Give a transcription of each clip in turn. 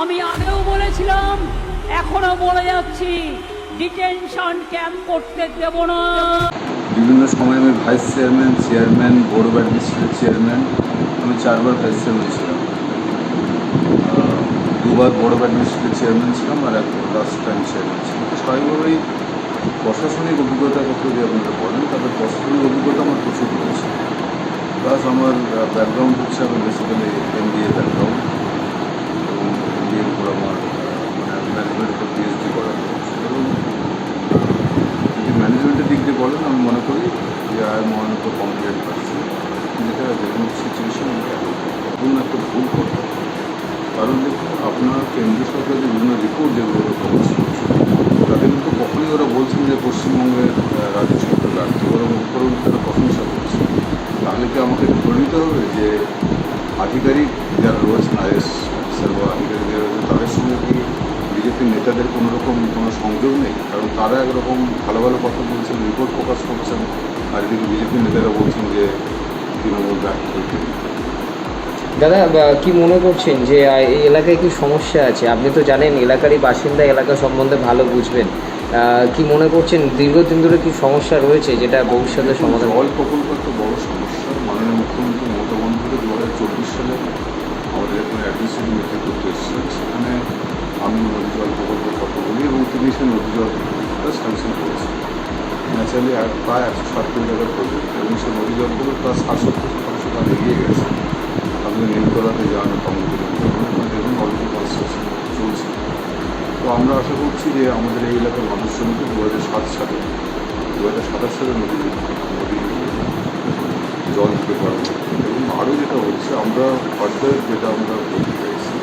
আমি আগেও বলেছিলাম, এখনো বলে যাচ্ছি, ডিটেনশন ক্যাম্প করতে দেব না। বিভিন্ন সময় আমি vice chairman, chairman, board of administrative chairman, আমি 4 বার ভাইস চেয়ারম্যান ছিলাম, 2 বার বোর্ড অফ অ্যাডমিনিস্ট্রেটিভ চেয়ারম্যান ছিলাম, আর একটা লাস্ট টাইম চেয়ারম্যান ছিলাম। তো স্বাভাবিকভাবেই প্রশাসনিক অভিজ্ঞতার কথা যদি আপনারা বলেন, তাদের প্রশাসনিক অভিজ্ঞতা আমার প্রচুর রয়েছে। প্লাস আমার ব্যাকগ্রাউন্ড হচ্ছে, আমি বেসিক্যালি MBA ব্যাকগ্রাউন্ড, এবং MBA উপর আমার ম্যানেজমেন্ট উপর PhD করা হয়েছে। এবং যদি ম্যানেজমেন্টের দিক দিয়ে বলেন, আমি মনে করি যে I am one of the competent person, যেটা যেকোনো সিচুয়েশন কোনো একটা ভুল করতে হবে। কারণ দেখুন, আপনার কেন্দ্রীয় সরকারের যে বিভিন্ন রিপোর্ট যেগুলো করছে, তাতে কিন্তু কখনই ওরা বলছেন যে পশ্চিমবঙ্গের রাজ্য সরকার ব্যর্থ, বরং মুখ্যমন্ত্রী তারা প্রশংসা করছে। তাহলে কি আমাকে ধরে নিতে হবে যে আধিকারিক যারা রয়েছেন, IAS অফিসার বা আধিকারিক যারা রয়েছেন, তাদের সঙ্গে কি বিজেপির নেতাদের কোনো রকম কোনো সংযোগ নেই? কারণ তারা একরকম ভালো ভালো কথা বলছেন, রিপোর্ট প্রকাশ করছেন, আর এদিকে বিজেপির নেতারা বলছেন যে তৃণমূল ব্যর্থ হয়েছে। দাদা, কি মনে করছেন যে এই এলাকায় কি সমস্যা আছে? আপনি তো জানেন, এলাকারই বাসিন্দা, এলাকা সম্বন্ধে ভালো বুঝবেন। কি মনে করছেন, দীর্ঘদিন ধরে কি সমস্যা রয়েছে যেটা ভবিষ্যতে সমাধান? জল প্রকল্প একটা বড় সমস্যা। মাননীয় মুখ্যমন্ত্রী মমতা বন্দ্যোপাধ্যায় 2024 সালে আমাদের এখানে অ্যাডমিনিস্ট্রেটিভ মিটিং করতে এসেছিলেন। সেখানে আমি নদী জল প্রকল্পের কথা বলি এবং তিনি সে নদী জল প্রকল্পটা স্যাংশন করেছেন। ন্যাচারালি প্রায় 107 কোটি টাকার প্রজেক্ট, এবং সে নদী জল প্রকল্প প্রায় 67% কাজ এগিয়ে গেছে। আপনি নীলতলাতে যান, কমিউনিটি দেখুন অলরেডি কনস্ট্রাকশন চলছে। তো আমরা আশা করছি যে আমাদের এই এলাকার মানুষজনকে 2027 সালে নদী জল দিতে পারবো। এবং আরও যেটা হচ্ছে, আমরা ফার্দার যেটা আমরা বলতে চাইছি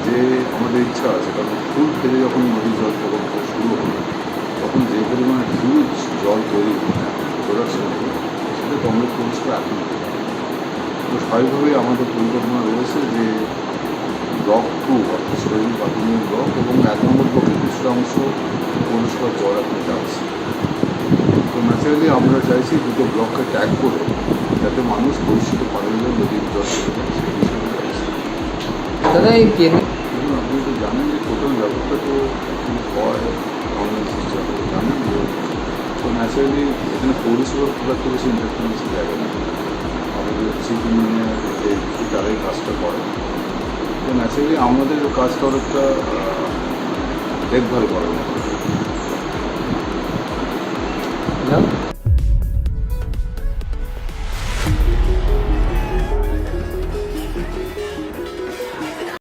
যে আমাদের ইচ্ছা আছে, কারণ ফুল ফেলে যখন নদী জল প্রকল্প শুরু হবে, তখন যে পরিমাণে হিউজ জল তৈরি হবে প্রোডাকশন হবে, সেটা তো আমরা পরিষ্কার এখন। তো স্বাভাবিকভাবেই আমাদের পরিকল্পনা রয়েছে যে ব্লক 2 অর্থাৎ শরীর প্রাথমিক ব্লক এবং 1 নম্বর ব্লকের কিছুটা অংশ পৌরসভার জল এখন যাচ্ছে। তো ন্যাচারালি আমরা চাইছি দুটো ব্লককে ট্যাগ করে যাতে মানুষ পরিচিত পানীয় জল নদীর জল পেতে সেই বিষয়ে চাইছি। দাদা, এই এবং আপনি তো জানেন যে টোটাল ব্যবস্থা তো হয় অনলাইন সিস্টেম, জানেন যে। তো ন্যাচারালি এখানে পরিষেবার খুব একটা বেশি ইন্টারফারেন্সের জায়গা নেই। আমাদের চিফ ইঞ্জিনিয়ার তারাই কাজটা করে। তো ন্যাচারালি আমাদের কাজটা অনেকটা দেখভাল করার মতো।